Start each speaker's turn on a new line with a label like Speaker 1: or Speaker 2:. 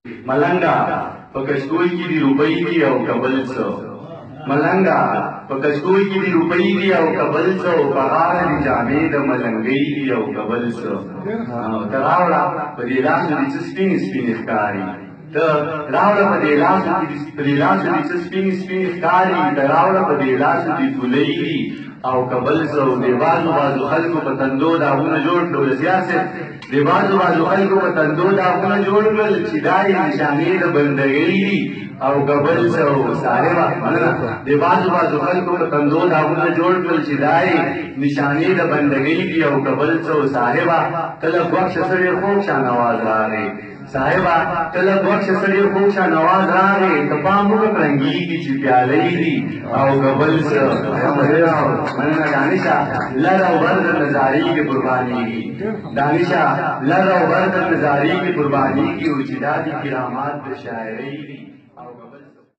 Speaker 1: ملنګا په کشتوی کې دی روپۍ دی او کبل څه ملنګا په کشتوی کې دی روپۍ دی او کبل څه په غاړه دی جامې د ملنګۍ دی او کبل څه ته راوړه په دې لاسو دې څه سپینې سپینې ښکاري ته راوړه په دې لاسو دې څه سپینې سپینې ښکاري ته راوړه په دې لاسو دې تولۍ دي او کبل څه د بازو خلکو په تندو داغونه جوړ کړل سیاست د بازو خلکو په تندو داغونه جوړ کړل چې دا یې نشانې د بندګۍ دي او کبل څه صاحبه مننه د بازو خلکو په تندو داغونه جوړ کړل چې دا یې نشانې د بندګۍ دي او کبل څه صاحبه کله وخت سره خوب شان आवाज راغی صاحبه کله وخت سره خوب شان आवाज راغی ته پام وکړه رنګيږي چې پیالې دي او کبل څه مننه دانشا لر او بر د نظاری کی قربانی کی دانشا لر او بر د نظاری کی قربانی کی او چې دادی کرامات د شاعری